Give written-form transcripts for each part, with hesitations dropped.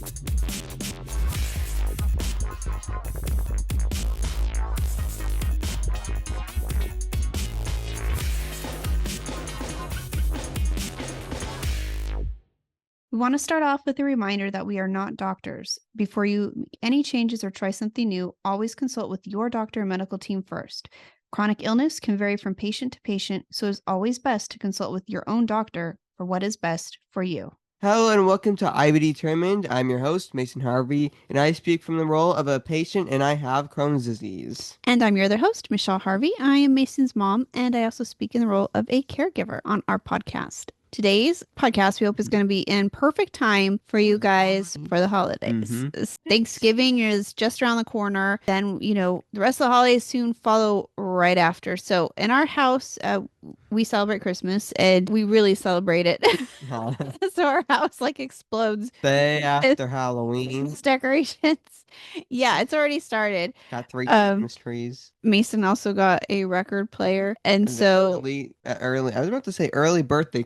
We want to start off with a reminder that we are not doctors. Before you make any changes or try something new, always consult with your doctor and medical team first. Chronic illness can vary from patient to patient, so it's always best to consult with your own doctor for what is best for you. Hello and welcome to I Be Determined. I'm your host, Mason Harvey, and I speak from the role of a patient and I have Crohn's disease. And I'm your other host, Michelle Harvey. I am Mason's mom, and I also speak in the role of a caregiver on our podcast. Today's podcast, we hope, is going to be in perfect time for you guys for the holidays. Thanksgiving is just around the corner. Then, the rest of the holidays soon follow right after. So in our house, we celebrate Christmas and we really celebrate it. So our house explodes. Day after Halloween. Decorations. Yeah, it's already started. Got 3 Christmas trees. Mason also got a record player. And so early, I was about to say early birthday.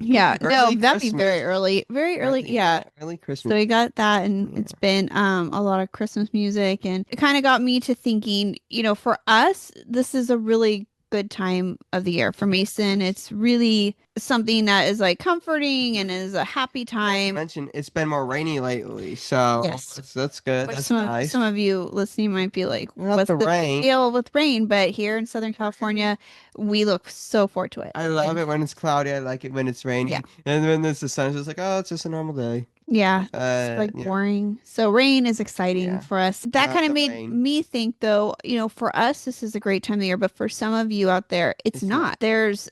Yeah, Early no, that'd be Christmas. very early. Very early. Yeah. Early Christmas. So we got that, and it's been a lot of Christmas music, and it kind of got me to thinking, for us, this is a really good time of the year. For Mason, it's really something that is comforting and is a happy time. Mentioned it's been more rainy lately, so Yes. that's good. Which That's some nice. of you listening might be like, Not what's the the rain. deal with rain? But here in Southern California, we look so forward to it. I love it when it's cloudy. I like it when it's rainy. Yeah. And when it's the sun, it's just like, oh, it's just a normal day. Yeah, it's Yeah. boring. So rain is exciting for us. That kind of made rain. me think, though, for us, this is a great time of the year, but for some of you out there, it's not. There's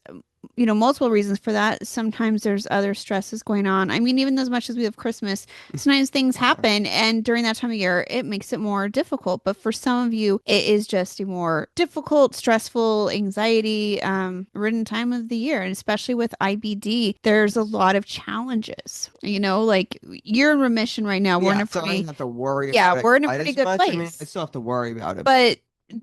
multiple reasons for that. Sometimes there's other stresses going on. I mean, even as much as we have Christmas, sometimes things happen, and during that time of year, it makes it more difficult. But for some of you, it is just a more difficult, stressful, anxiety ridden time of the year. And especially with IBD, there's a lot of challenges. You're in remission right now. We're in a so I pretty don't have to worry. Yeah, about we're in a quite pretty as good much. I mean, place. I still have to worry about it. But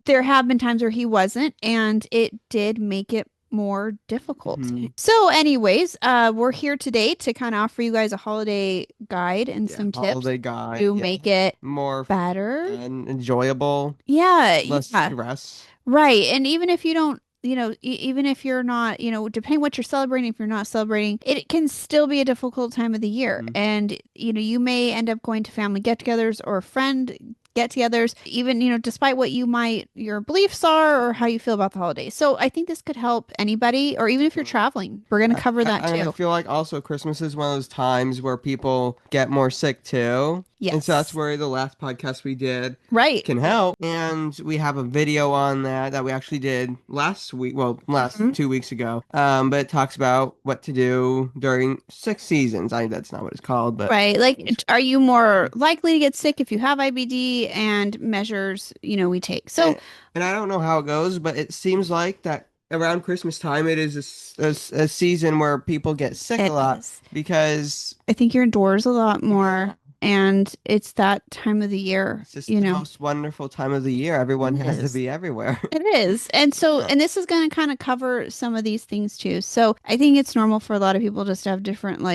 there have been times where he wasn't, and it did make it more difficult. So anyways, we're here today to kind of offer you guys a holiday guide and some tips holiday guide to make it more better and enjoyable. Yeah, Less stress. Right. And even if you don't, even if you're not, depending what you're celebrating, if you're not celebrating, it can still be a difficult time of the year. And, you may end up going to family get-togethers or friend get-togethers, even, despite what your beliefs are or how you feel about the holidays. So I think this could help anybody, or even if you're traveling. We're going to cover that too. I feel like also Christmas is one of those times where people get more sick too. Yes. And so that's where the last podcast we did Right. can help. And we have a video on that we actually did last week, 2 weeks ago. But it talks about what to do during sick seasons. That's not what it's called, but right. Are you more likely to get sick if you have IBD, and measures, we take. So, and I don't know how it goes, but it seems like that around Christmas time, it is a season where people get sick a lot because I think you're indoors a lot more. And it's that time of the year, it's just the most wonderful time of the year. Everyone has to be everywhere. It is. And so, and this is going to kind of cover some of these things too. So I think it's normal for a lot of people just to have different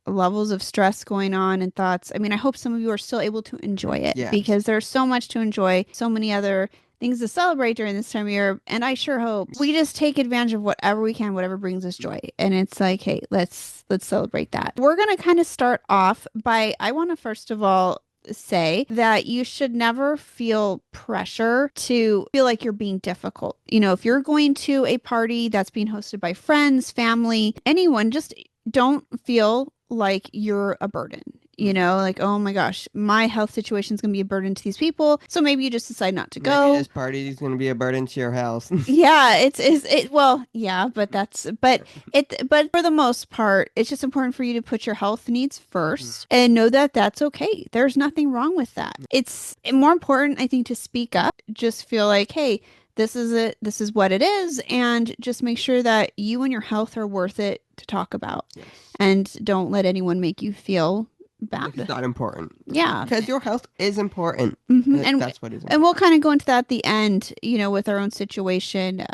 levels of stress going on and thoughts. I mean, I hope some of you are still able to enjoy it because there's so much to enjoy, so many other things to celebrate during this time of year. And I sure hope we just take advantage of whatever we can, whatever brings us joy. And it's like, hey, let's celebrate that. We're going to kind of start off by, I want to first of all say that you should never feel pressure to feel like you're being difficult. If you're going to a party that's being hosted by friends, family, anyone, just don't feel like you're a burden. Oh my gosh, my health situation is going to be a burden to these people. So maybe you just decide not to go. Maybe this party is going to be a burden to your health. Yeah, but for the most part, it's just important for you to put your health needs first and know that that's okay. There's nothing wrong with that. It's more important, I think, to speak up. Just feel like, hey, this is it. This is what it is. And just make sure that you and your health are worth it to talk about. Yes. And don't let anyone make you feel bad. It's not important. Yeah. Because your health is important. And that's what is important. And we'll kind of go into that at the end, with our own situation,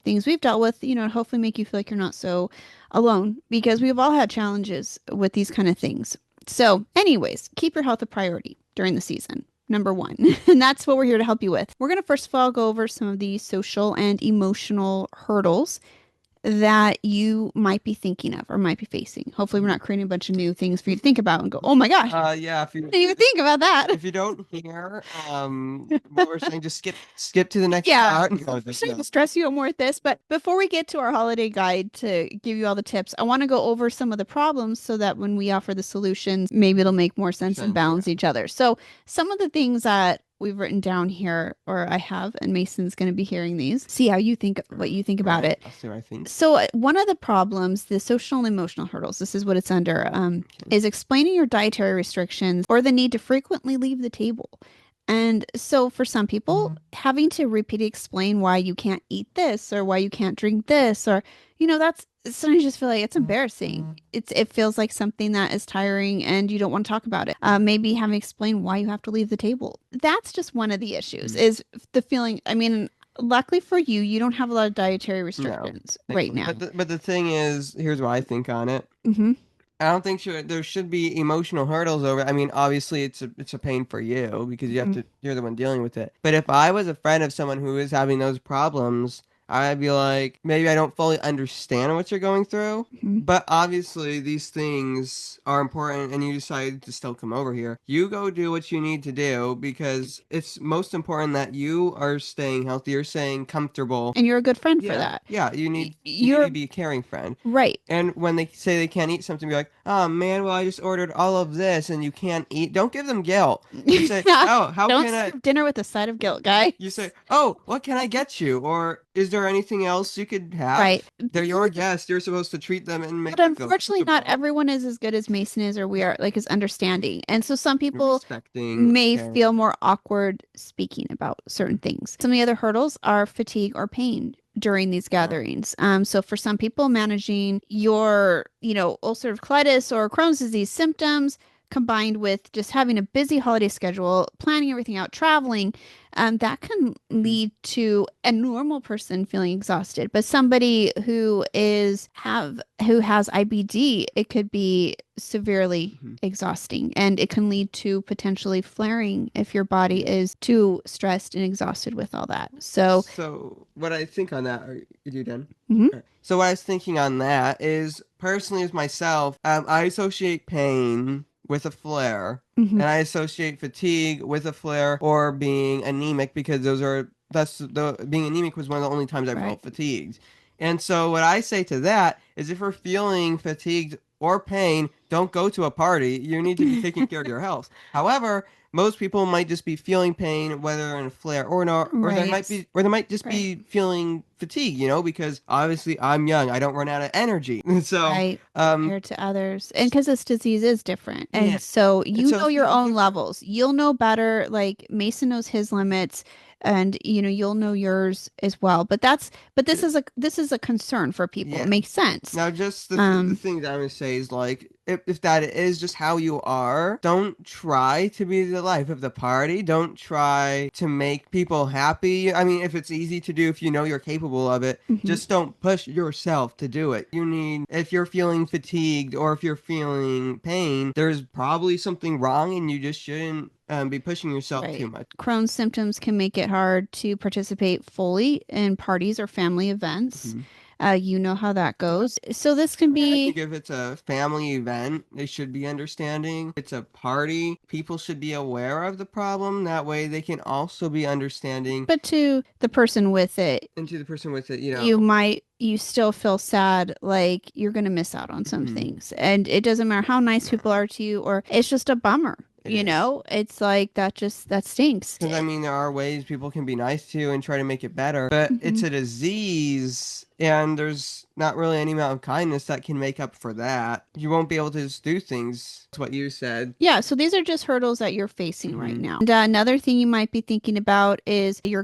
things we've dealt with, hopefully make you feel like you're not so alone, because we've all had challenges with these kind of things. So, anyways, keep your health a priority during the season. Number one. And that's what we're here to help you with. We're going to first of all go over some of the social and emotional hurdles that you might be thinking of or might be facing. Hopefully, we're not creating a bunch of new things for you to think about and go, oh my gosh, I Yeah, if you didn't even think about that. if you don't hear what we're saying, just skip to the next Yeah, part. No, we're starting to stress you out more with this. But before we get to our holiday guide to give you all the tips, I want to go over some of the problems so that when we offer the solutions, maybe it'll make more sense and balance each other. So some of the things that we've written down here, or I have, and Mason's going to be hearing these. See how you think, what you think about it. I'll see what I think. So one of the problems, the social and emotional hurdles, this is what it's under, is explaining your dietary restrictions or the need to frequently leave the table. And so for some people, having to repeatedly explain why you can't eat this or why you can't drink this, or, that's sometimes you just feel like it's embarrassing. It feels like something that is tiring and you don't want to talk about it. Maybe having to explain why you have to leave the table. That's just one of the issues is the feeling. I mean, luckily for you, you don't have a lot of dietary restrictions right now. But the thing is, here's what I think on it. I don't think there should be emotional hurdles over it. I mean, obviously it's a pain for you because you're the one dealing with it. But if I was a friend of someone who is having those problems, I'd be like, maybe I don't fully understand what you're going through, but obviously these things are important and you decide to still come over here. You go do what you need to do because it's most important that you are staying healthy, you're staying comfortable. And you're a good friend for that. Yeah, you need to be a caring friend. Right. And when they say they can't eat something, be like, oh man, well, I just ordered all of this and you can't eat. Don't give them guilt. You say, oh, how don't can I? serve dinner with a side of guilt, guy. You say, oh, what can I get you? Or is there anything else you could have? Right. They're your guest. You're supposed to treat them and make But unfortunately, not everyone is as good as Mason is or we are, like, as understanding. And so some people may feel more awkward speaking about certain things. Some of the other hurdles are fatigue or pain during these gatherings. So for some people, managing your, ulcerative colitis or Crohn's disease symptoms combined with just having a busy holiday schedule, planning everything out, traveling, that can lead to a normal person feeling exhausted. But somebody who has IBD, it could be severely exhausting, and it can lead to potentially flaring if your body is too stressed and exhausted with all that. So what I think on that, are you done? Okay. So what I was thinking on that is, personally as myself, I associate pain with a flare, and I associate fatigue with a flare or being anemic because being anemic was one of the only times I felt fatigued. And so what I say to that is, if we're feeling fatigued or pain, don't go to a party. You need to be taking care of your health. However, most people might just be feeling pain, whether in a flare or not, or they might just be feeling fatigue, because obviously I'm young, I don't run out of energy. So compared to others, and because this disease is different, and so know your own levels. You'll know better. Like Mason knows his limits, and you'll know yours as well. But this is a concern for people. It makes sense. Now, just the thing that I'm gonna say is, like, if that is just how you are, don't try to be the life of the party. Don't try to make people happy. I mean, if it's easy to do, if you know you're capable of it, just don't push yourself to do it. If you're feeling fatigued or if you're feeling pain, there's probably something wrong and you just shouldn't be pushing yourself too much. Crohn's symptoms can make it hard to participate fully in parties or family events. You know how that goes. So this can be... I think if it's a family event, they should be understanding. It's a party. People should be aware of the problem. That way they can also be understanding. But to the person with it... And to the person with it, you still feel sad, like you're going to miss out on some things. And it doesn't matter how nice people are to you, or it's just a bummer. It's like that stinks. Because, I mean, there are ways people can be nice to you and try to make it better, but it's a disease, and there's not really any amount of kindness that can make up for that. You won't be able to just do things. That's what you said. Yeah, so these are just hurdles that you're facing right now. And another thing you might be thinking about is you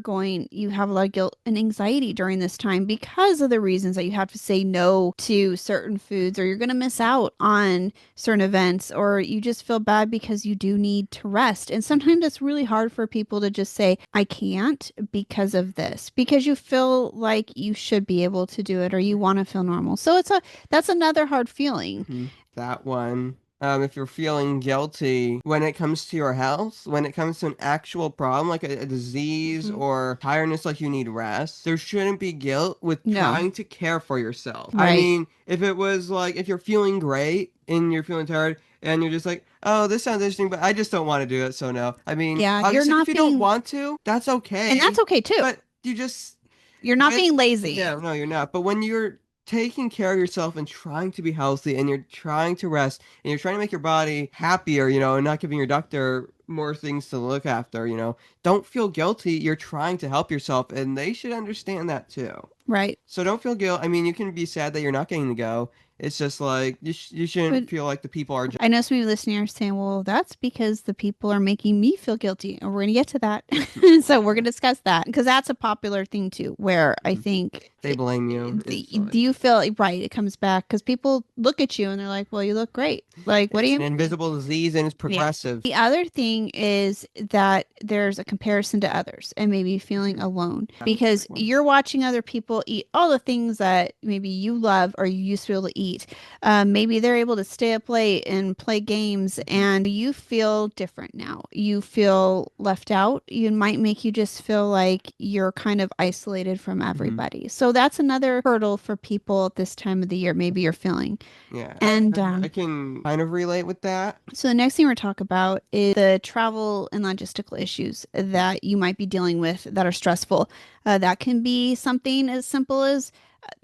have a lot of guilt and anxiety during this time because of the reasons that you have to say no to certain foods, or you're going to miss out on certain events, or you just feel bad because you do need to rest. And sometimes it's really hard for people to just say, I can't because of this, because you feel like you should be able to do it, or you want to feel normal. So that's another hard feeling. That one. if you're feeling guilty when it comes to your health, when it comes to an actual problem like a disease or tiredness, like you need rest, there shouldn't be guilt with No. trying to care for yourself. I Right. mean, if it was like, if you're feeling great and you're feeling tired and you're just like, oh, this sounds interesting, but I just don't want to do it. So no. I mean, Yeah, you're obviously, not if you don't being, want to, that's okay. and that's okay too. But you just, You're not with- being lazy. yeah, no, you're not. But when you're taking care of yourself and trying to be healthy and you're trying to rest and you're trying to make your body happier, and not giving your doctor more things to look after, don't feel guilty. You're trying to help yourself and they should understand that too. Right. So don't feel guilt. I mean, you can be sad that you're not getting to go. It's just like you shouldn't feel like the people are. I know some of you listening are saying, well, that's because the people are making me feel guilty. And we're going to get to that. So we're going to discuss that because that's a popular thing too, where I think they blame you. Do you feel right? It comes back because people look at you and they're like, well, you look great. Like, what do you It's an invisible disease and it's progressive. The other thing is that there's a comparison to others and maybe feeling alone because you're watching other people eat all the things that maybe you love or you used to be able to eat. Maybe they're able to stay up late and play games and you feel different now. You feel left out. It might make you just feel like you're kind of isolated from everybody. So that's another hurdle for people at this time of the year. Maybe you're feeling. Yeah. And I can kind of relate with that. So the next thing we're talking about is the travel and logistical issues that you might be dealing with that are stressful. That can be something as simple as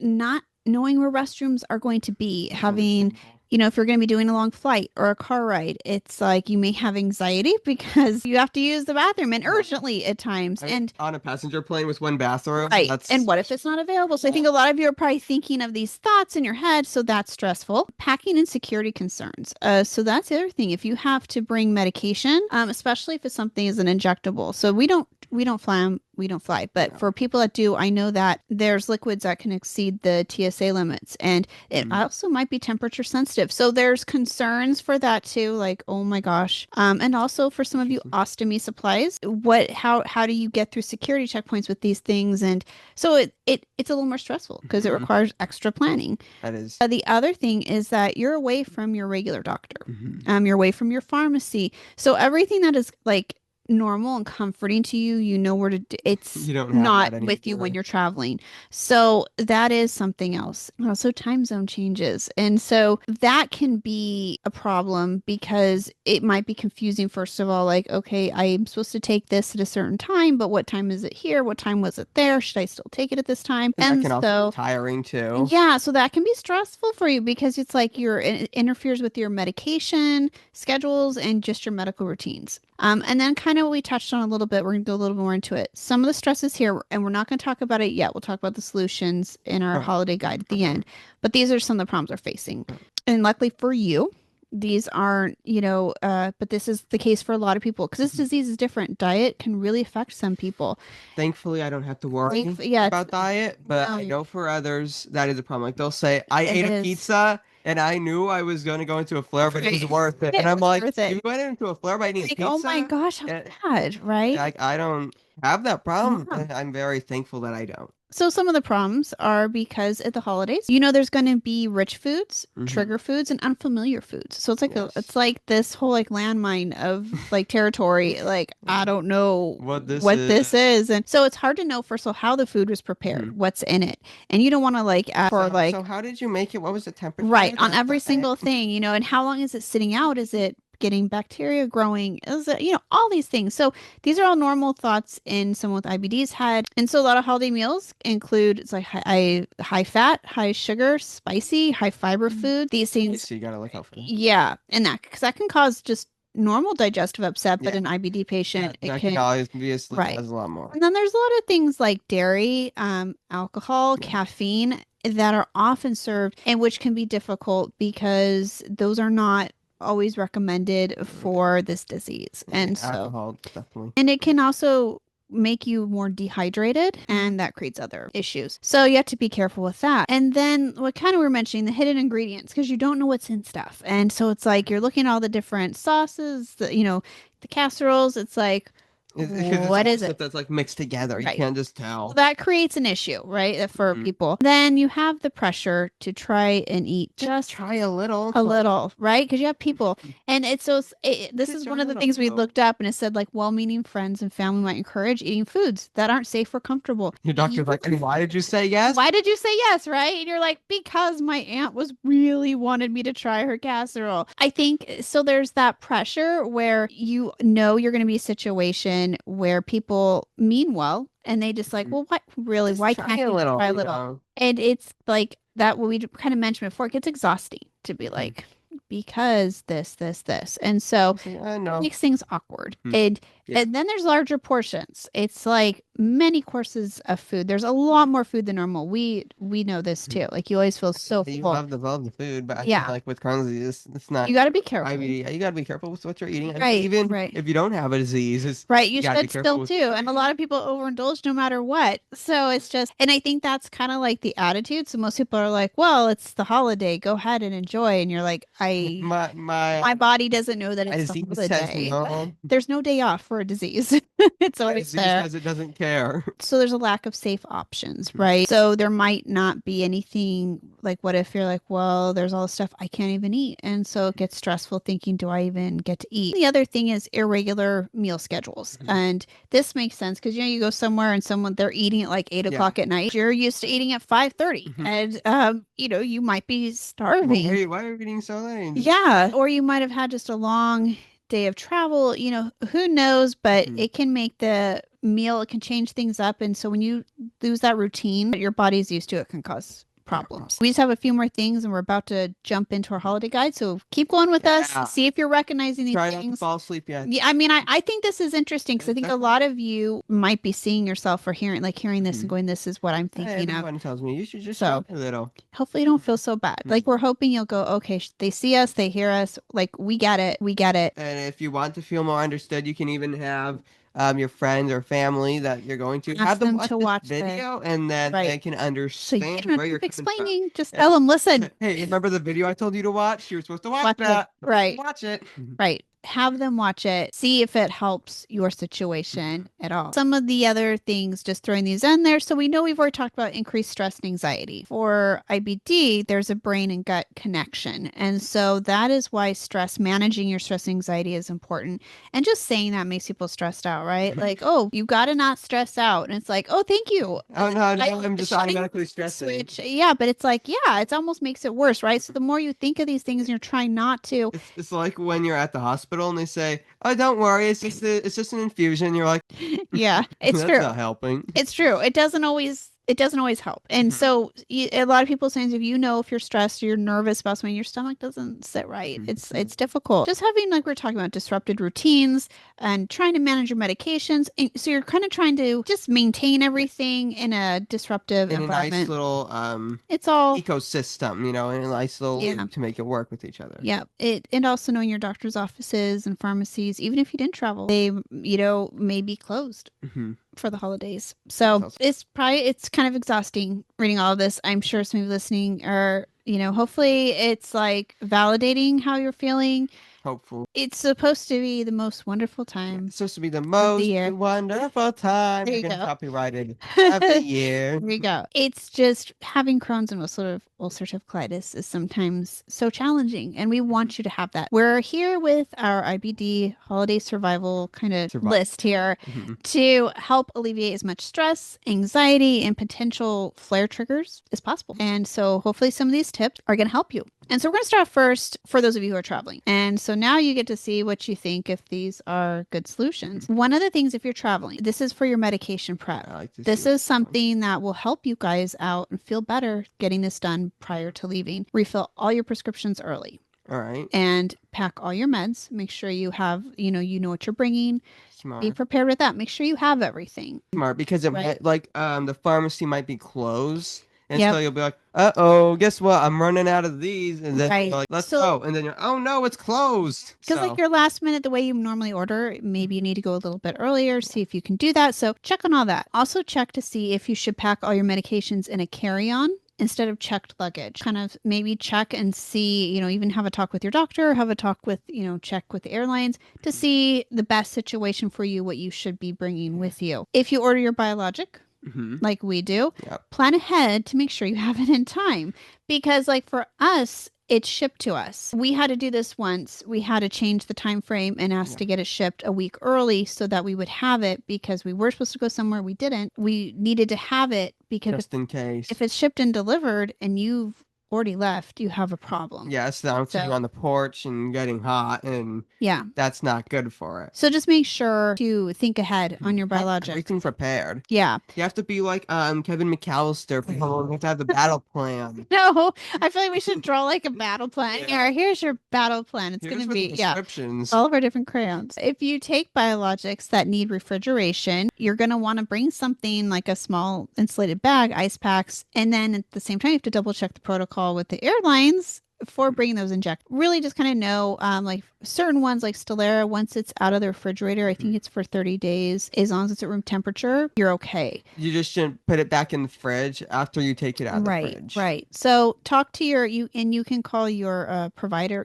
not knowing where restrooms are going to be, having, if you're going to be doing a long flight or a car ride, it's like you may have anxiety because you have to use the bathroom and urgently at times. And on a passenger plane with one bathroom. Right. And what if it's not available? So I think a lot of you are probably thinking of these thoughts in your head. So that's stressful. Packing and security concerns. So that's the other thing. If you have to bring medication, especially if it's something as an injectable. So we don't fly them. We don't fly. But for people that do, I know that there's liquids that can exceed the TSA limits. And it also might be temperature sensitive. So there's concerns for that too. Like, oh my gosh. And also for some of you, ostomy supplies. How do you get through security checkpoints with these things? And so it's a little more stressful because it requires extra planning. That is. The other thing is that you're away from your regular doctor. You're away from your pharmacy. So everything that is like normal and comforting to you, where to it's not with you when you're traveling. So that is something else. Also time zone changes. And so that can be a problem because it might be confusing. First of all, like, okay, I'm supposed to take this at a certain time, but what time is it here? What time was it there? Should I still take it at this time? And that can also be tiring too. Yeah. So that can be stressful for you because it's like it interferes with your medication schedules and just your medical routines. And then kind of what we touched on a little bit, we're going to go a little more into it. Some of the stresses here, and we're not going to talk about it yet. We'll talk about the solutions in our holiday guide at the end. But these are some of the problems we're facing. And luckily for you, these aren't, but this is the case for a lot of people because this disease is different. Diet can really affect some people. Thankfully, I don't have to worry about diet, but I know for others that is a problem. Like they'll say, I ate a pizza. And I knew I was going to go into a flare, but it was worth it. And I'm like, you went into a flare by eating a pizza? Oh my gosh, how bad, right? I don't have that problem. I'm very thankful that I don't. So some of the problems are because at the holidays, there's going to be rich foods, trigger foods, and unfamiliar foods. So it's like it's like this whole like landmine of like territory. Like I don't know what this is, and so it's hard to know first of all how the food was prepared, what's in it, and you don't want to like ask for like. So how did you make it? What was the temperature? Right on every single thing, and how long is it sitting out? Is it getting bacteria growing, is it, all these things. So these are all normal thoughts in someone with IBD's head. And so a lot of holiday meals include, it's like high fat, high sugar, spicy, high fiber food. These things. So you gotta look out for them. Yeah. And because that can cause just normal digestive upset, but an IBD patient, it can obviously cause a lot more. And then there's a lot of things like dairy, alcohol, caffeine that are often served and which can be difficult because those are not always recommended for this disease. And so alcohol, definitely. And it can also make you more dehydrated and that creates other issues. So you have to be careful with that. And then what kind of we're mentioning, the hidden ingredients, because you don't know what's in stuff. And so it's like you're looking at all the different sauces, the casseroles. It's like, Because what is stuff it? that's like mixed together. You Right. can't just tell. Well, that creates an issue, right, for Mhm. people. Then you have the pressure to try and eat just try a little. a little, right? Because you have people, and it's so this Just is try one a of the little. things we looked up, and it said like well-meaning friends and family might encourage eating foods that aren't safe or comfortable. Your doctor's like, and why did you say yes? Why did you say yes, right? And you're like, because my aunt was really wanted me to try her casserole. I think so. There's that pressure where you know you're going to be a situation where people mean well and they just like, well, what really? Just Why try can't a you little, try a you little? know. And it's like that. What we kind of mentioned before, it gets exhausting to be like, because this. And so I it know. makes things awkward. Hmm. And Yeah. and then there's larger portions. It's like many courses of food. There's a lot more food than normal. We know this too. Like you always feel so You full. love the food, but I Yeah. feel like with Crohn's disease, it's not You got to be careful. IBD. You got to be careful with what you're eating. And Right, even right. if you don't have a disease, it's Right, you gotta be should careful still with. too. And a lot of people overindulge no matter what. So it's just, and I think that's kind of like the attitude. So most people are like, well, it's the holiday. Go ahead and enjoy. And you're like, my body doesn't know that my it's the disease says holiday. no. There's no day off for a disease. It's My always disease there. says it doesn't care. So there's a lack of safe options, right? So there might not be anything like, what if you're like, well, there's all this stuff I can't even eat. And so it gets stressful thinking, do I even get to eat? The other thing is irregular meal schedules. And this makes sense because, you go somewhere and they're eating at like 8 o'clock at night. You're used to eating at 5:30 and, you might be starving. Why are you eating so late? Yeah. Or you might have had just a long day of travel, who knows, but it can make the meal, it can change things up. And so when you lose that routine that your body's used to, it can cause problems. We just have a few more things and we're about to jump into our holiday guide. So keep going with us. See if you're recognizing these Try not to things. fall asleep yet. Yeah, I mean, I think this is interesting because I think a lot of you might be seeing yourself or hearing this and going, this is what I'm thinking of. Everyone tells me you should just So try a little. hopefully you don't feel so bad. Like we're hoping you'll go, okay, they see us, they hear us, like we get it. And if you want to feel more understood, you can even have your friends or family that you're going to Ask have them them to watch watch this video, and then they Right. can So understand you don't where have you're to keep coming from. explaining. Just tell them, listen, Hey, remember the video I told you to watch? You were supposed to watch watch it. that. Right. Watch it. Right. Have them watch it, see if it helps your situation at all. Some of the other things, just throwing these in there. So we know we've already talked about increased stress and anxiety. For IBD, there's a brain and gut connection. And so that is why managing your stress and anxiety is important. And just saying that makes people stressed out, right? Like, oh, you got to not stress out. And it's like, oh, thank you. Oh, no, I'm just automatically stressing. Yeah, but it's like, yeah, it almost makes it worse, right? So the more you think of these things and you're trying not to. It's like when you're at the hospital and they say, "Oh, don't worry, it's just an infusion." You're like, yeah, it's that's true. not helping. It's true. It doesn't always help. And so a lot of people saying, if you're stressed or you're nervous about something, your stomach doesn't sit right. It's difficult. Just having, like we're talking about, disrupted routines and trying to manage your medications. And so you're kind of trying to just maintain everything in a disruptive environment. A nice little it's all ecosystem, in a nice little loop to make it work with each other. Yeah. And also knowing your doctor's offices and pharmacies, even if you didn't travel, they, may be closed for the holidays. So it's kind of exhausting reading all of this. I'm sure some of you listening are, hopefully it's like validating how you're feeling. Hopeful. It's supposed to be the most wonderful time. It's supposed to be the most wonderful time. There you go. Copyrighted of the year. There you go. It's just having Crohn's and ulcerative colitis is sometimes so challenging, and we want you to have that. We're here with our IBD holiday survival kind of list here to help alleviate as much stress, anxiety, and potential flare triggers as possible. And so hopefully some of these tips are going to help you. And so we're going to start first for those of you who are traveling. And so now you get to see what you think if these are good solutions. One of the things, if you're traveling, this is for your medication prep. This is something that will help you guys out and feel better getting this done prior to leaving. Refill all your prescriptions early. All right. And pack all your meds. Make sure you have, you know what you're bringing. Smart. Be prepared with that. Make sure you have everything. Smart, because it might, the pharmacy might be closed. And so you'll be like, uh-oh, guess what? I'm running out of these. And then you're like, let's go. And then you're, oh no, it's closed. Because like your last minute, the way you normally order, maybe you need to go a little bit earlier, see if you can do that. So check on all that. Also check to see if you should pack all your medications in a carry-on instead of checked luggage. Kind of maybe check and see, even have a talk with your doctor, have a talk with, check with the airlines to see the best situation for you, what you should be bringing with you. If you order your biologic, like we do, plan ahead to make sure you have it in time. Because like for us, it's shipped to us. We had to do this once. We had to change the time frame and ask to get it shipped a week early so that we would have it, because we were supposed to go somewhere. We didn't. We needed to have it because just in case. If it's shipped and delivered and you've already left, you have a problem. Yes, I'm sitting on the porch and getting hot, and that's not good for it. So just make sure to think ahead on your biologic. Everything prepared. Yeah. You have to be like Kevin McAllister. You have to have the battle plan. No, I feel like we should draw like a battle plan. Yeah, here's your battle plan. It's going to be descriptions. All of our different crayons. If you take biologics that need refrigeration, you're going to want to bring something like a small insulated bag, ice packs, and then at the same time you have to double check the protocol with the airlines for bringing those injections. Really just kind of know, like certain ones like Stelara, once it's out of the refrigerator, I think it's for 30 days. As long as it's at room temperature, you're okay. You just shouldn't put it back in the fridge after you take it out of the fridge. Right. So talk to you can call your provider,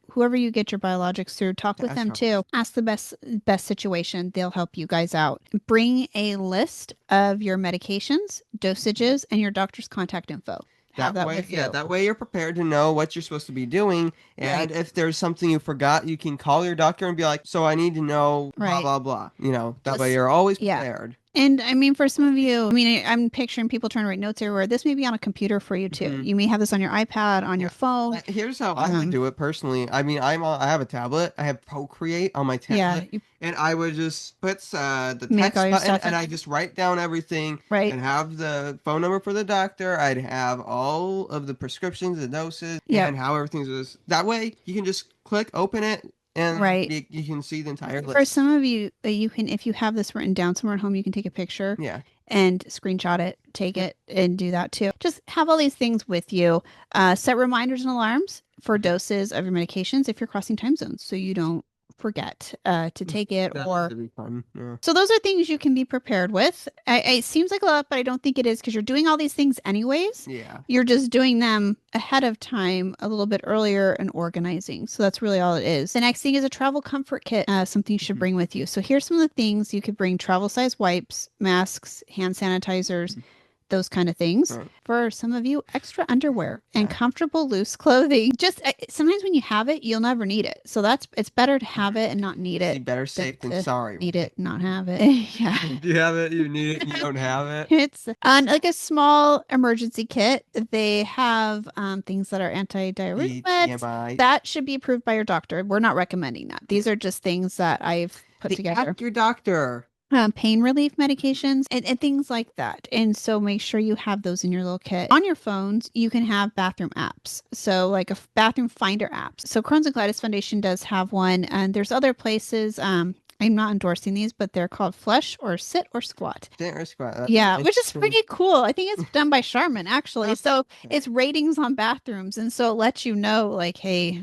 whoever you get your biologics through, talk with them too. Ask the best situation. They'll help you guys out. Bring a list of your medications, dosages, and your doctor's contact info. That way you're prepared to know what you're supposed to be doing. And if there's something you forgot, you can call your doctor and be like, so I need to know blah, blah, blah. That way you're always prepared. And I mean, for some of you, I'm picturing people trying to write notes everywhere. This may be on a computer for you too. You may have this on your iPad, on your phone. Here's how I would do it personally. I mean, I have a tablet. I have Procreate on my tablet. And I would just put the text button and I just write down everything. Right. And have the phone number for the doctor. I'd have all of the prescriptions, the doses, and how everything's just. That way, you can just click, open it, and you can see the entire list. For some of you, you can, if you have this written down somewhere at home, you can take a picture and screenshot it, take it, and do that too. Just have all these things with you. Set reminders and alarms for doses of your medications if you're crossing time zones, so you don't forget to take it. That'd be fun. Yeah. So those are things you can be prepared with. It seems like a lot, but I don't think it is, because you're doing all these things anyways. You're just doing them ahead of time a little bit earlier and organizing. So that's really all it is. The next thing is a travel comfort kit, something you should bring with you. So here's some of the things you could bring: travel size wipes, masks, hand sanitizers, those kind of things. For some of you, extra underwear and comfortable loose clothing. Just sometimes when you have it, you'll never need it. So it's better to have it and not need it. Better safe than sorry. Need it, not have it. You have it, you need it, you don't have it. It's like a small emergency kit. They have things that are anti-diarrhea meds. That should be approved by your doctor. We're not recommending that. These are just things that I've put together. Ask your doctor. Pain relief medications and things like that. And so make sure you have those in your little kit. On your phones, you can have bathroom apps. So like a bathroom finder apps. So Crohn's and Colitis Foundation does have one, and there's other places. I'm not endorsing these, but they're called Flush or Sit or Squat. Sit or Squat. Which is pretty cool. I think it's done by Charmin, actually. So it's ratings on bathrooms. And so it lets you know, like, hey,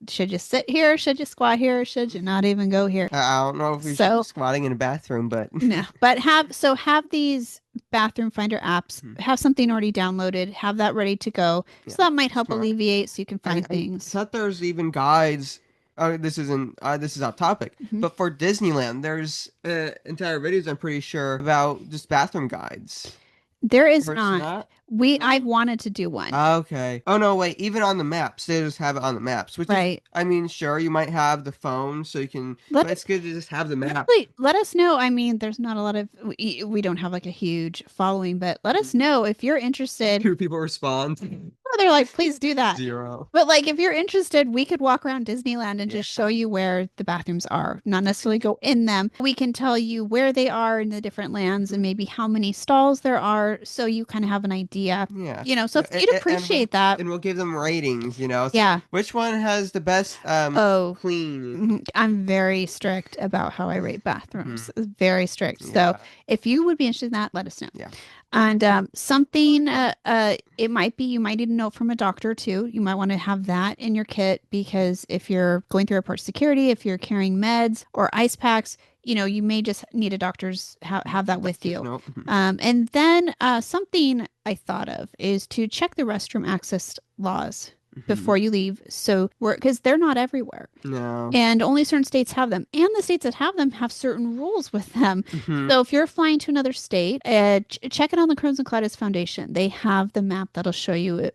should you sit here? Should you squat here? Or should you not even go here? I don't know if you should be squatting in a bathroom, but. No. But have these bathroom finder apps, have something already downloaded, have that ready to go. So that might help alleviate, so you can find things. I thought there's even guides. This is off topic, but for Disneyland, there's entire videos, I'm pretty sure, about just bathroom guides. There is not. I've wanted to do one. Okay. Oh no, wait. Even on the maps, they just have it on the maps. Which is, I mean, sure, you might have the phone, so you can. But it's good to just have the map. Let us know. I mean, there's not a lot of. We don't have like a huge following, but let us know if you're interested. Do people respond? They're like, please do that. 0. But like, if you're interested, we could walk around Disneyland and just show you where the bathrooms are, not necessarily go in them. We can tell you where they are in the different lands and maybe how many stalls there are, so you kind of have an idea. Yeah. So if you'd appreciate that. And we'll give them ratings, Yeah. Which one has the best clean? I'm very strict about how I rate bathrooms. Very strict. So if you would be interested in that, let us know. Yeah. And something, it might be, you might need to know from a doctor too. You might want to have that in your kit, because if you're going through airport security, if you're carrying meds or ice packs, you may just need a doctor's have that with you. Nope. And then something I thought of is to check the restroom access laws before you leave. So because they're not everywhere. No. And only certain states have them. And the states that have them have certain rules with them. So if you're flying to another state, check it on the Crohn's and Colitis Foundation. They have the map that'll show you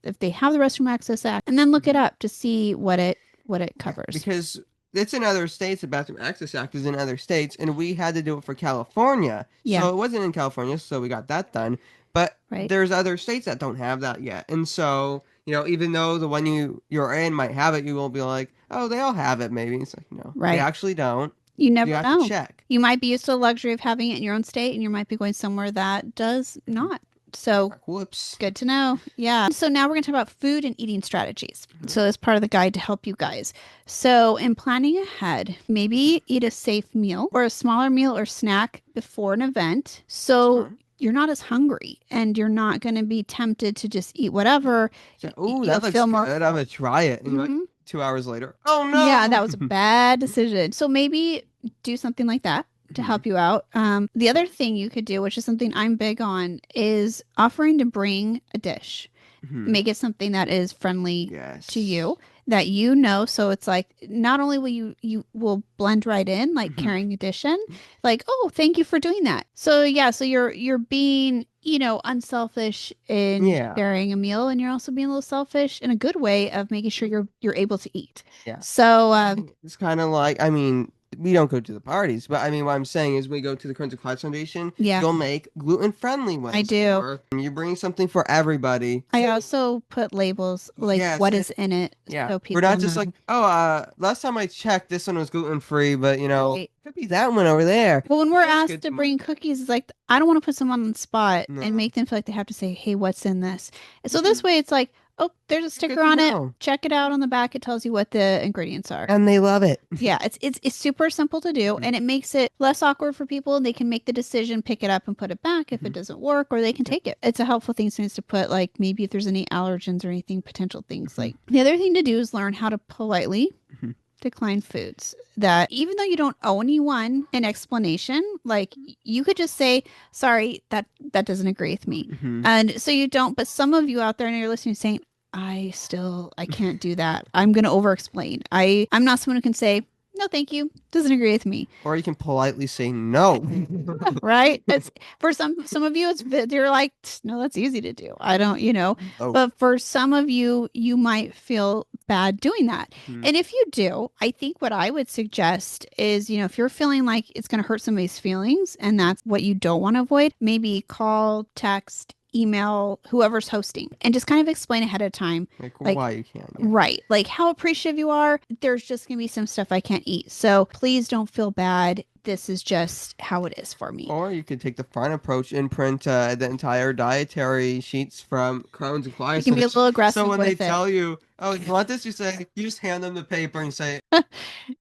if they have the Restroom Access Act, and then look it up to see what it covers. Because it's in other states, the Bathroom Access Act is in other states, and we had to do it for California. Yeah. So it wasn't in California, so we got that done. But there's other states that don't have that yet. And so, even though the one you're in might have it, you will be like, oh, they all have it maybe. It's like, no, they actually don't. You never have know. to check. You might be used to the luxury of having it in your own state, and you might be going somewhere that does not. So whoops. Good to know. Yeah. So now we're going to talk about food and eating strategies. So that's part of the guide to help you guys. So in planning ahead, maybe eat a safe meal or a smaller meal or snack before an event. So you're not as hungry and you're not going to be tempted to just eat whatever. Oh, that looks good. I'm going to try it. And like 2 hours later, oh no. Yeah, that was a bad decision. So maybe do something like that to help you out. The other thing you could do, which is something I'm big on, is offering to bring a dish. Make it something that is friendly to you, that so it's like not only will you will blend right in, like carrying a dish in, like, oh, thank you for doing that. So so you're being unselfish in sharing a meal, and you're also being a little selfish in a good way of making sure you're able to eat. So it's kind of like, we don't go to the parties, but what I'm saying is we go to the Crohn's and Colitis Foundation. You'll make gluten-friendly ones. I do. Or you bring something for everybody. I also put labels, like what is in it. Yeah. So We're not just like, last time I checked, this one was gluten-free, but it could be that one over there. Well, when we're asked to bring cookies, it's like, I don't want to put someone on the spot and make them feel like they have to say, hey, what's in this? And so this way it's like, oh, there's a sticker on it. Check it out on the back. It tells you what the ingredients are. And they love it. Yeah, it's super simple to do, and it makes it less awkward for people, and they can make the decision, pick it up and put it back if it doesn't work, or they can take it. It's a helpful thing to put, like, maybe if there's any allergens or anything, potential things. Like, the other thing to do is learn how to politely decline foods that, even though you don't owe anyone an explanation, like, you could just say, sorry, that doesn't agree with me. And so you don't, but some of you out there and you're listening saying, I can't do that. I'm going to over explain. I'm not someone who can say, no, thank you. Doesn't agree with me. Or you can politely say no. Right? It's for some of you, they're like, no, that's easy to do. I don't, but for some of you, you might feel bad doing that. And if you do, I think what I would suggest is, if you're feeling like it's going to hurt somebody's feelings and that's what you don't want to avoid, maybe call, text, email whoever's hosting and just kind of explain ahead of time, like why you can't. Right. Like how appreciative you are. There's just going to be some stuff I can't eat. So please don't feel bad. This is just how it is for me. Or you could take the fun approach and print the entire dietary sheets from Crohn's and Colitis. You can be a little aggressive. So when they tell you, oh, you want this, you just hand them the paper and say,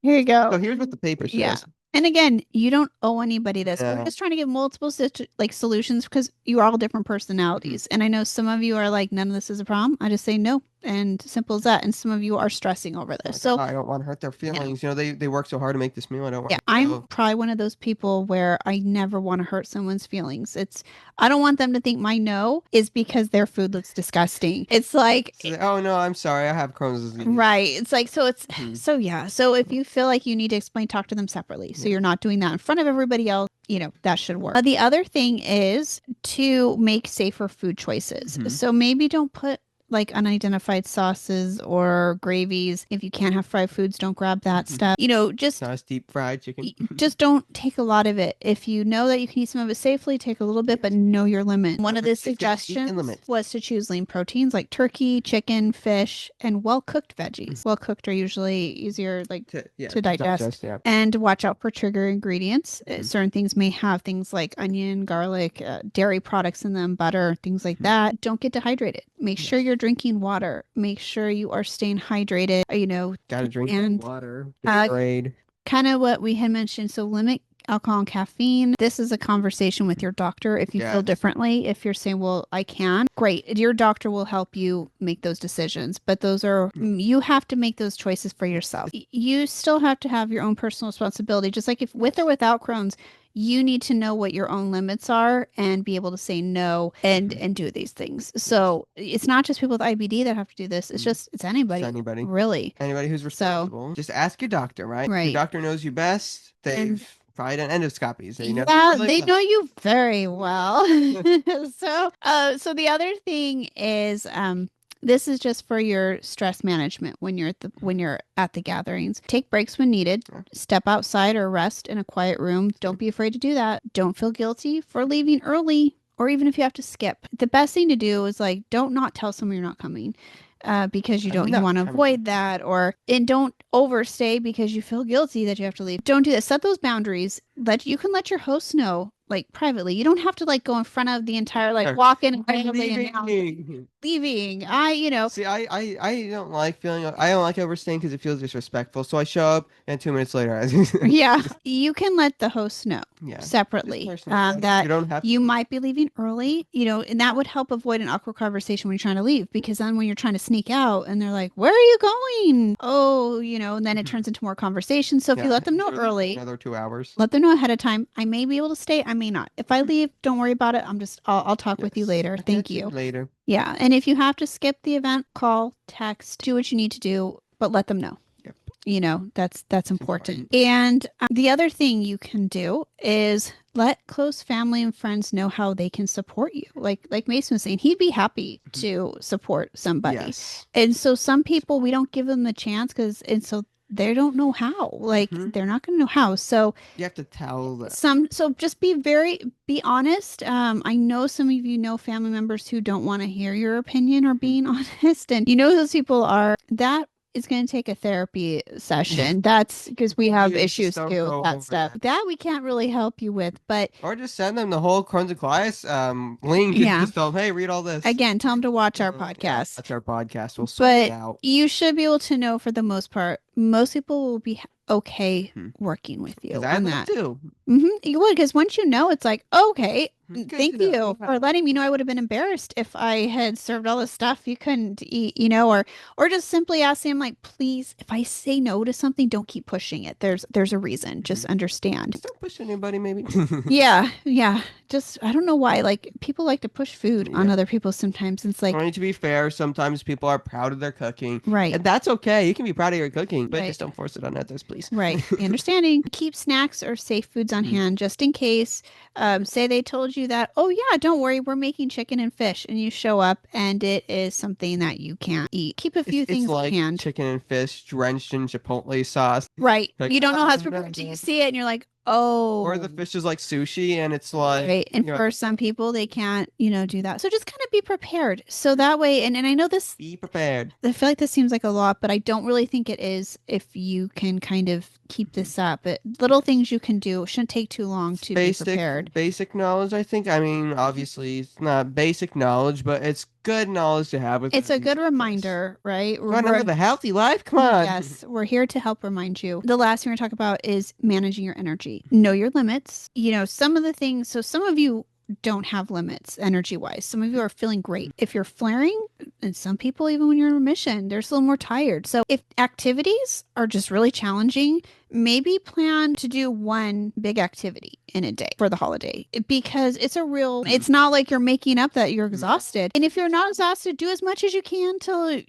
here you go. So here's what the paper says. Yeah. And again, you don't owe anybody this. We're just trying to give multiple solutions because you are all different personalities. And I know some of you are like, none of this is a problem. I just say no. And simple as that. And some of you are stressing over this. So I don't want to hurt their feelings. They work so hard to make this meal. I don't want to. I'm probably one of those people where I never want to hurt someone's feelings. I don't want them to think my no is because their food looks disgusting. It's like, oh no, I'm sorry, I have Crohn's disease. Right. It's like, so it's so So if you feel like you need to explain, talk to them separately. So you're not doing that in front of everybody else. That should work. The other thing is to make safer food choices. So maybe don't put like unidentified sauces or gravies. If you can't have fried foods, don't grab that stuff. Just not deep fried chicken. Just don't take a lot of it. If you know that you can eat some of it safely, take a little bit, but know your limit. One of the suggestions was to choose lean proteins like turkey, chicken, fish, and well-cooked veggies. Well-cooked are usually easier to digest. And watch out for trigger ingredients. Certain things may have things like onion, garlic, dairy products in them, butter, things like that. Don't get dehydrated. Make sure you're drinking water. Make sure you are staying hydrated. Gotta drink water. Kind of what we had mentioned. So limit alcohol and caffeine. This is a conversation with your doctor. If you feel differently, if you're saying, well, I can, great. Your doctor will help you make those decisions. But those are, you have to make those choices for yourself. You still have to have your own personal responsibility, just like if with or without Crohn's, you need to know what your own limits are and be able to say no and do these things. So it's not just people with IBD that have to do this. It's anybody. It's anybody. Really. Anybody who's responsible. Just ask your doctor, right? Right. Your doctor knows you best. They've probably done endoscopies. They know they know you very well. So the other thing is this is just for your stress management when you're at the gatherings. Take breaks when needed. Step outside or rest in a quiet room. Don't be afraid to do that. Don't feel guilty for leaving early or even if you have to skip. The best thing to do is don't not tell someone you're not coming. Because you want to avoid that, and don't overstay because you feel guilty that you have to leave. Don't do that. Set those boundaries. You can let your host know privately. You don't have to go in front of the entire walk in and leaving. See, I don't like overstaying because it feels disrespectful. So I show up and 2 minutes later. Yeah, you can let the host know separately that you might be leaving early. And that would help avoid an awkward conversation when you're trying to leave, because then when you're trying to sneak out and they're like, "Where are you going?" Oh, and then it turns into more conversation. So if you let them know early, another 2 hours, let them know ahead of time. I may be able to stay. I may not. If I leave, don't worry about it. I'll talk with you later. Thank you. Later. Yeah. And if you have to skip the event, call, text, do what you need to do, but let them know. Yep. That's important. And the other thing you can do is let close family and friends know how they can support you. Like Mason was saying, he'd be happy to support somebody. Yes. And so some people, we don't give them the chance so they don't know how. They're not going to know how. So you have to tell them. So just be honest. I know some of you know family members who don't want to hear your opinion or being honest. And those people that is going to take a therapy session. That's because we have issues too with that stuff. That we can't really help you with, or just send them the whole Crohn's and colitis link. Yeah. Just tell them, hey, read all this. Again, tell them to watch our podcast. Watch our podcast. We'll sort it out. You should be able to know, for the most part, most people will be okay working with you on that. Too. You would, because once you know, it's like, okay, thank you for letting me know. I would have been embarrassed if I had served all this stuff you couldn't eat, or just simply ask them, please, if I say no to something, don't keep pushing it. There's a reason. Just understand. Just don't push anybody, maybe. Yeah. Just, I don't know why. People like to push food on other people sometimes. It's I need to be fair. Sometimes people are proud of their cooking. Right. And that's okay. You can be proud of your cooking, but just don't force it on others, please. Right. Understanding. Keep snacks or safe foods on hand just in case. Say they told you that, oh yeah, don't worry, we're making chicken and fish, and you show up and it is something that you can't eat. Keep a few things on hand. Chicken and fish drenched in chipotle sauce. Right. You don't know how it's prepared. You see it and you're like, oh. Or the fish is like sushi and it's like. Right. And for some people, they can't, do that. So just kind of be prepared. So that way, and I know this. Be prepared. I feel like this seems like a lot, but I don't really think it is if you can kind of keep this up. Little things you can do. It shouldn't take too long to be prepared. Basic knowledge, I think. I mean, obviously, it's not basic knowledge, but it's good knowledge to have. It's a good reminder, right? Want to live a healthy life? Come on. Yes, we're here to help remind you. The last thing we're going to talk about is managing your energy. Know your limits. Some of the things, so some of you don't have limits energy wise. Some of you are feeling great. If you're flaring, and some people, even when you're in remission, they're still more tired. So if activities are just really challenging, maybe plan to do one big activity in a day for the holiday, because it's not like you're making up that you're exhausted. And if you're not exhausted, do as much as you can till,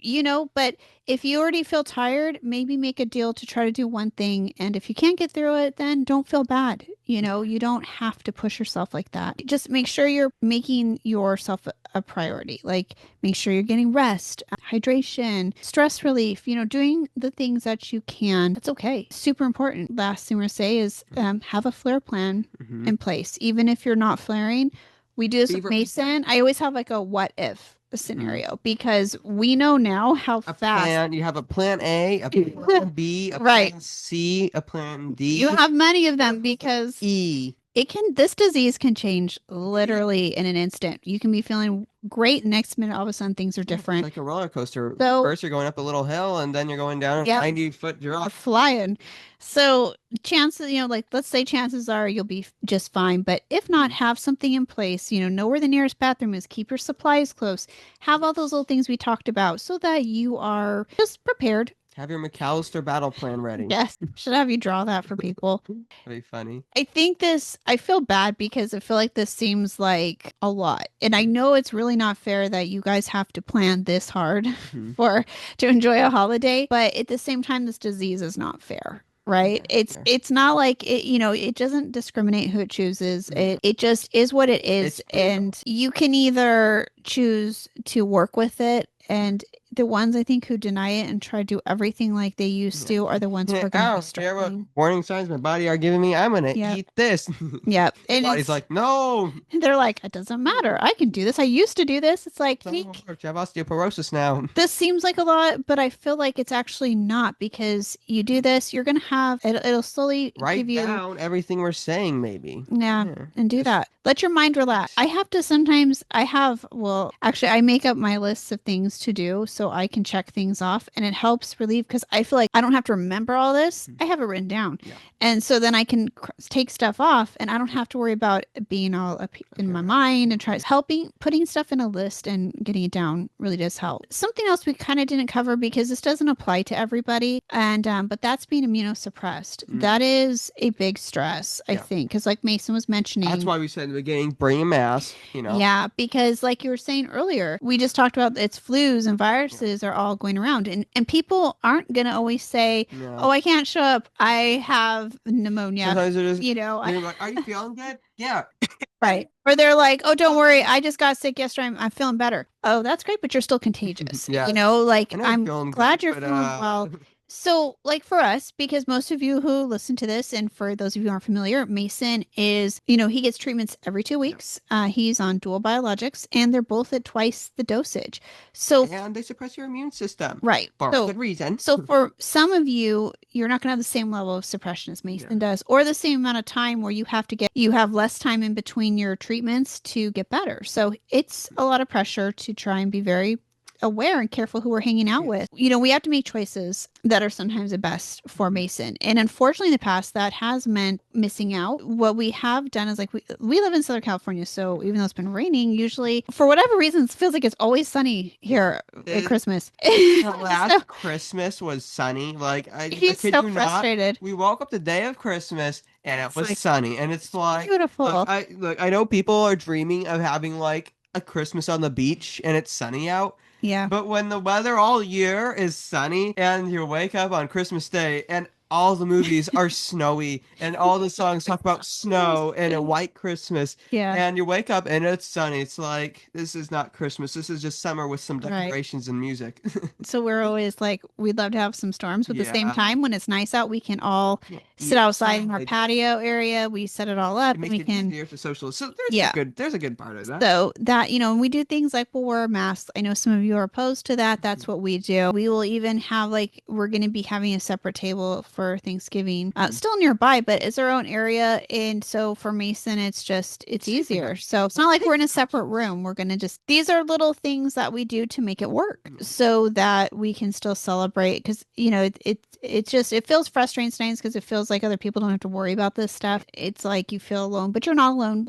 but if you already feel tired, maybe make a deal to try to do one thing. And if you can't get through it, then don't feel bad. You don't have to push yourself like that. Just make sure you're making yourself a priority. Make sure you're getting rest, hydration, stress relief, doing the things that you can. That's okay. Super important. Last thing we're going to say is have a flare plan in place. Even if you're not flaring, we do this with Mason. I always have a what if scenario, because we know now how fast. You have a plan A, a plan B, a plan C, a plan D. You have many of them because E. This disease can change literally in an instant. You can be feeling great, next minute all of a sudden things are Yeah, it's different. like a roller coaster. So First you're going up a little hill and then you're going down a yeah, 90-foot drop. flying. So chances, like let's say chances are you'll be just fine. But if not, have something in place, know where the nearest bathroom is, keep your supplies close, have all those little things we talked about so that you are just prepared. Have your McAllister battle plan ready. Yes. Should have you draw that for people. That'd be funny. I feel bad because I feel like this seems like a lot. And I know it's really not fair that you guys have to plan this hard to enjoy a holiday, but at the same time, this disease is not fair. Right. It's not like it, it doesn't discriminate who it chooses. It just is what it is. And you can either choose to work with it, and the ones I think who deny it and try to do everything like they used to are the ones who are going to be struggling. Warning signs my body are giving me. I'm going to eat this. Yep. And body's like, no. They're like, it doesn't matter. I can do this. I used to do this. It's like, I have osteoporosis now. This seems like a lot, but I feel like it's actually not, because you do this, you're going to have, it'll slowly write give you down everything we're saying, maybe. Yeah, and do that. Let your mind relax. I have to sometimes, actually, I make up my lists of things to do so I can check things off, and it helps relieve because I feel like I don't have to remember all this. I have it written down. Yeah. And so then I can take stuff off and I don't have to worry about it being all up in my mind, and putting stuff in a list and getting it down really does help. Something else we kind of didn't cover because this doesn't apply to everybody, and but that's being immunosuppressed. That is a big stress, I think, because like Mason was mentioning. That's why we said in the beginning, bring a mask, Yeah, because like you were saying earlier, we just talked about it's flus and viruses are all going around, and people aren't going to always say, oh, I can't show up. I have pneumonia. Sometimes they're just, they're like, are you feeling good? Yeah. Right. Or they're like, oh, don't worry. I just got sick yesterday. I'm feeling better. Oh, that's great. But you're still contagious. Yeah. I'm glad you're feeling well. So, like for us, because most of you who listen to this, and for those of you who aren't familiar, Mason is, he gets treatments every 2 weeks. He's on dual biologics, and they're both at twice the dosage. And they suppress your immune system. Right. For good reason. So for some of you, you're not going to have the same level of suppression as Mason does, or the same amount of time where you have less time in between your treatments to get better. So it's a lot of pressure to try and be very aware and careful who we're hanging out with. We have to make choices that are sometimes the best for Mason. And unfortunately, in the past, that has meant missing out. What we have done is like we live in Southern California. So even though it's been raining, usually for whatever reason, it feels like it's always sunny here at Christmas. Last Christmas was sunny. Like he's so frustrated. We woke up the day of Christmas and it was sunny. And it's like beautiful. I know people are dreaming of having like a Christmas on the beach and it's sunny out. Yeah. But when the weather all year is sunny and you wake up on Christmas Day and all the movies are snowy and all the songs talk about snow and a white Christmas. Yeah. And you wake up and it's sunny. It's like, this is not Christmas. This is just summer with some decorations and music. So we're always like, we'd love to have some storms, but at the same time, when it's nice out, we can all sit outside in our patio area. We set it all up. It makes it easier to socialize. So there's a good part of that. So that, we do things like we'll wear masks. I know some of you are opposed to that. That's what we do. We will even have we're going to be having a separate table for Thanksgiving, still nearby, but it's our own area. And so for Mason, it's easier. So it's not like we're in a separate room. We're going to these are little things that we do to make it work so that we can still celebrate. Because, it feels frustrating sometimes because it feels like other people don't have to worry about this stuff. It's like you feel alone, but you're not alone.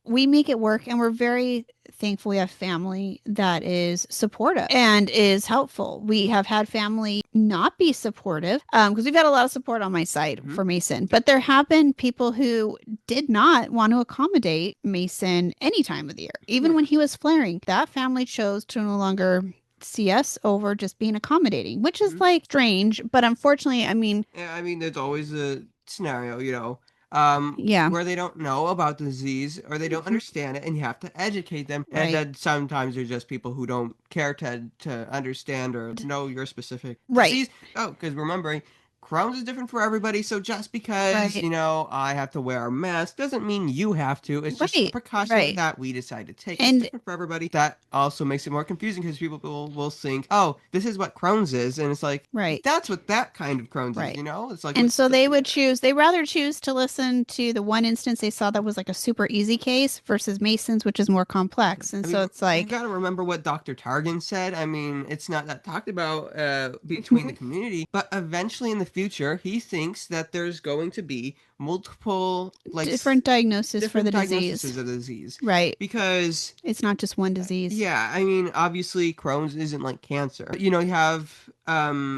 We make it work, and we're very thankful we have family that is supportive and is helpful. We have had family not be supportive because we've had a lot of support on my side for Mason, but there have been people who did not want to accommodate Mason any time of the year, even when he was flaring. That family chose to no longer see us over just being accommodating, which is strange, but unfortunately, there's always a scenario, where they don't know about the disease or they don't understand it, and you have to educate them. And then sometimes there's just people who don't care to understand or know your specific disease. Oh, because remembering Crohn's is different for everybody. So just because, Right. I have to wear a mask doesn't mean you have to. It's just a Right. precaution Right. that we decide to take. It's And different for everybody. That also makes it more confusing because people will think, oh, this is what Crohn's is. And it's like, right. that's what that kind of Crohn's is, Right. It's like, And so they would yeah. they rather choose to listen to the one instance they saw that was like a super easy case versus Mason's, which is more complex. And I so mean, it's you like, got to remember what Dr. Targan said. I mean, it's not that talked about between the Mhm. community, but eventually in the future, he thinks that there's going to be multiple, like, different diagnosis for different the disease. diagnoses of the disease. Right. Because, It's not just one disease. yeah, I mean, obviously, Crohn's isn't like cancer. But, you have,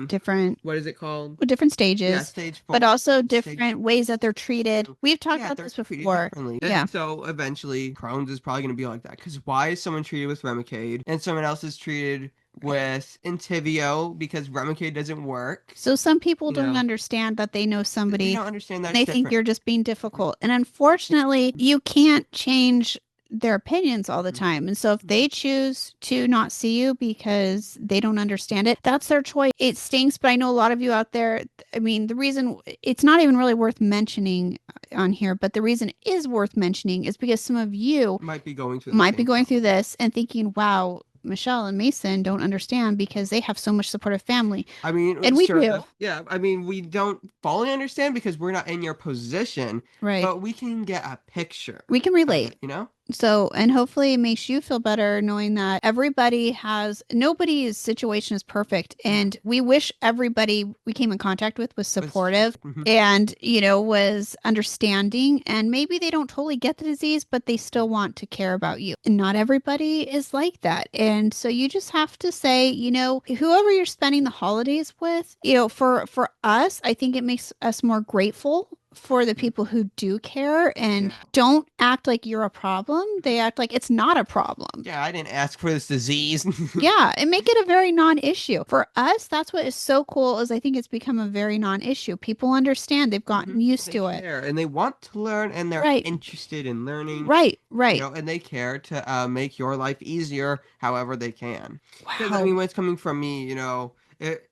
Different what is it called? with different Yeah, stages, stage but 4, also stage different ways that they're treated. 2. We've talked Yeah, about they're this treated before. differently. Yeah. So eventually, Crohn's is probably going to be like that. Because why is someone treated with Remicade and someone else is treated with Entyvio because Remicade doesn't work? So some people You don't know, understand that they know they somebody don't understand that and it's they think different. you're just being difficult. And unfortunately, you can't change their opinions all the Mhm. time. And so if they choose to not see you because they don't understand it, that's their choice. It stinks, but I know a lot of you out there, I mean, the reason it's not even really worth mentioning on here, but the reason it is worth mentioning is because some of you Might be going through the might be same going through problem. this and thinking, wow, Michelle and Mason don't understand because they have so much supportive family. I mean, And we sure do. enough. Yeah, I mean, we don't fully understand because we're not in your position, Right. but we can get a picture We can of relate. it. So, and hopefully it makes you feel better knowing that nobody's situation is perfect. And we wish everybody we came in contact with was supportive Mhm. and, was understanding. And maybe they don't totally get the disease, but they still want to care about you. And not everybody is like that. And so you just have to say, whoever you're spending the holidays with, for us, I think it makes us more grateful for the people who do care and Yeah. don't act like you're a problem. They act like it's not a problem. Yeah, I didn't ask for this disease. Yeah, and make it a very non-issue. For us, that's what is so cool is I think it's become a very non-issue. People understand. They've gotten used They to it. care and they want to learn and they're Right. interested in learning. Right, right. And they care to make your life easier however they can. Because, I Wow. mean, when it's coming from me,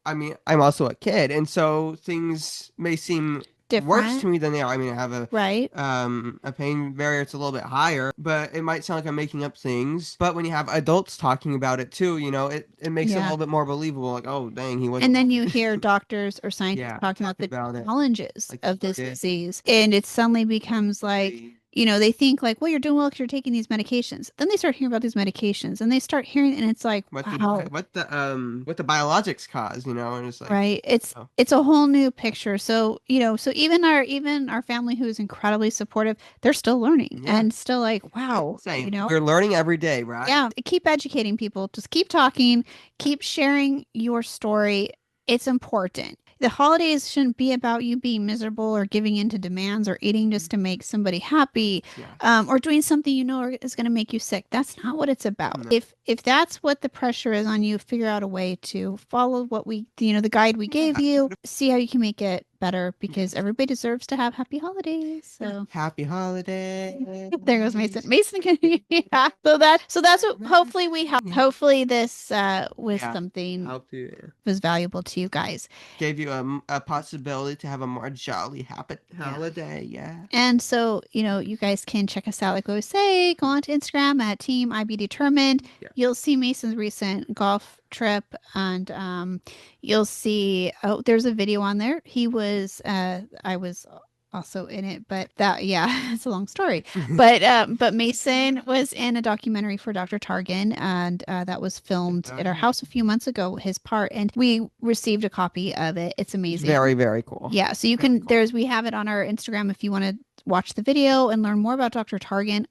I mean, I'm also a kid, and so things may seem worse to Different. me than they are. I mean, I have Right. a pain barrier that's a little bit higher, but it might sound like I'm making up things. But when you have adults talking about it too, it makes it a Yeah. little bit more believable. Like, oh, dang, he And wasn't then you wrong. hear doctors or scientists Yeah, talking about talking the about it. challenges Like, of this yeah. disease. And it suddenly becomes like, they think like, well, you're doing well because you're taking these medications. Then they start hearing about these medications and they start hearing, and it's like, wow. What the biologics cause, and it's like, Right. It's oh, it's a whole new picture. So, so even our family who is incredibly supportive, they're still learning yeah. and still like, wow, Same. We're learning every day, right? Yeah, keep educating people. Just keep talking, keep sharing your story. It's important. The holidays shouldn't be about you being miserable or giving in to demands or eating just to make somebody happy, Yeah. or doing something is going to make you sick. That's not what it's about. No. If that's what the pressure is on you, figure out a way to follow what the guide we gave you. See how you can make it better because everybody deserves to have happy holidays. So Happy holiday. there goes Mason. Mason can yeah. So that's what hopefully we help. Hopefully this was something Help you. was valuable to you guys. Gave you a possibility to have a more jolly happy holiday. Yeah. And so, you guys can check us out, like I always say, go on to Instagram at Team IB Determined. Yeah. You'll see Mason's recent golf trip and you'll see there's a video on there. I was also in it, but it's a long story. But Mason was in a documentary for Dr. Targan, and that was filmed at our house a few months ago, his part, and we received a copy of it. It's amazing. Very, very cool. Yeah, so we have it on our Instagram if you want to watch the video and learn more about Dr. Targan.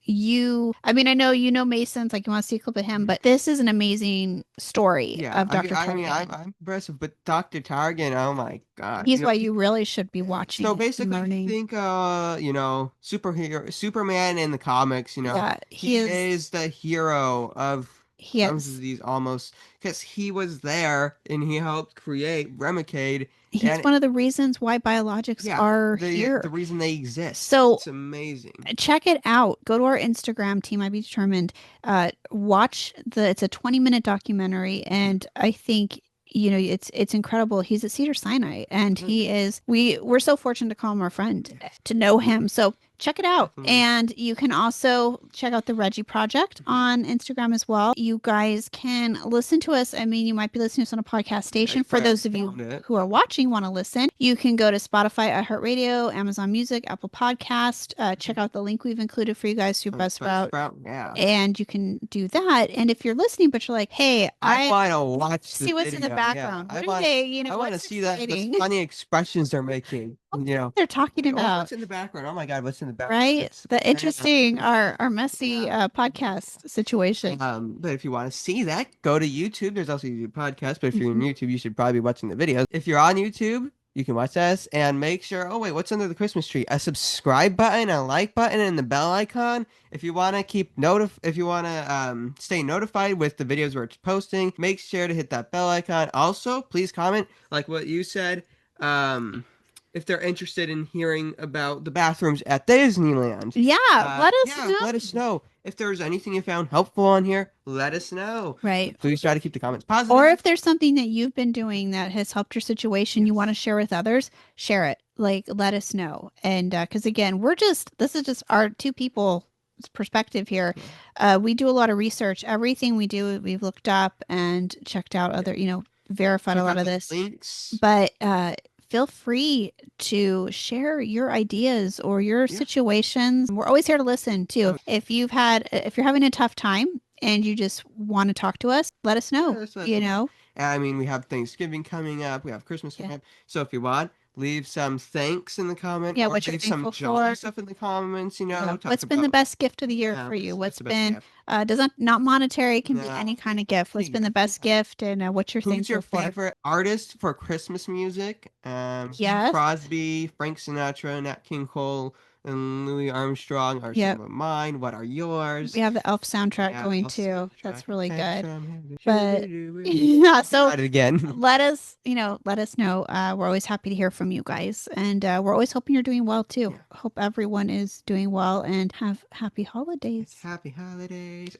I know Mason's like you want to see a clip of him, but this is an amazing story of Dr. Targan. I mean, I'm impressive, but Dr. Targan, oh my God. He's why you really should be watching. So basically, think, Superman in the comics, Yeah, he is the hero of Crohn's disease almost because he was there and he helped create Remicade. He's one of the reasons why biologics are here. The reason they exist. So it's amazing. Check it out. Go to our Instagram, Team IB Determined. Watch it's a 20-minute documentary, and I think it's incredible. He's at Cedar Sinai, and we're so fortunate to call him our friend, to know him. So check it out. Definitely. And you can also check out the Reggie Project on Instagram as well. You guys can listen to us. I mean, you might be listening to us on a podcast station. For those of you who are watching, want to listen, you can go to Spotify, iHeartRadio, Amazon Music, Apple Podcast. Check out the link we've included for you guys through Buzzsprout. Yeah. And you can do that. And if you're listening, but you're like, hey, I want to watch see what's in the background. Yeah. I want to see the funny expressions they're making. They're talking about. What's in the background? Oh my God, what's in the background? Right? The interesting, our messy podcast situation. But if you want to see that, go to YouTube. There's also YouTube podcast, but if you're on YouTube, you should probably be watching the videos. If you're on YouTube, you can watch us and make sure, oh wait, what's under the Christmas tree? A subscribe button, a like button, and the bell icon. If you want to stay notified with the videos we're posting, make sure to hit that bell icon. Also, please comment like what you said. If they're interested in hearing about the bathrooms at Disneyland. Yeah, let us know. Let us know. If there's anything you found helpful on here, let us know. Right. Please try to keep the comments positive. Or if there's something that you've been doing that has helped your situation, you want to share with others, share it. Like, let us know. And because again, this is just our two people's perspective here. We do a lot of research. Everything we do, we've looked up and checked out other, verified a lot of this. Links. But feel free to share your ideas or your situations. We're always here to listen too. If you're having a tough time and you just want to talk to us, let us know. I mean, we have Thanksgiving coming up. We have Christmas coming up. So if you want, leave some thanks in the comments. Yeah, what you're thankful for. Stuff in the comments. What's been the best gift of the year for you? What's been not monetary? It can be any kind of gift. What's been the best gift, and what you're thankful for? Who's your favorite artist for Christmas music? Yes. Crosby, Frank Sinatra, Nat King Cole, and Louis Armstrong are some of mine. What are yours? We have the Elf soundtrack going too. That's really good. But so again. let us know. We're always happy to hear from you guys, and we're always hoping you're doing well too. Hope everyone is doing well and have happy holidays. Happy holidays.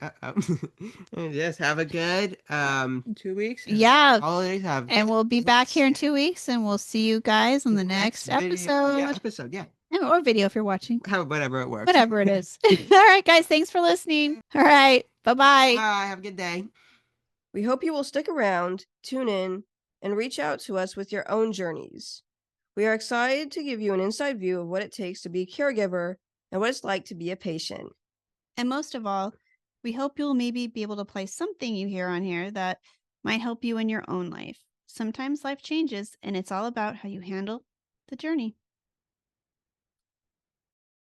Yes, have a good 2 weeks. Yeah. Holidays and we'll be back here in 2 weeks, and we'll see you guys on the next episode. Yeah. Or video if you're watching. Whatever it works. Whatever it is. All right, guys. Thanks for listening. All right. Bye-bye. Bye. Have a good day. We hope you will stick around, tune in, and reach out to us with your own journeys. We are excited to give you an inside view of what it takes to be a caregiver and what it's like to be a patient. And most of all, we hope you'll maybe be able to play something you hear on here that might help you in your own life. Sometimes life changes, and it's all about how you handle the journey.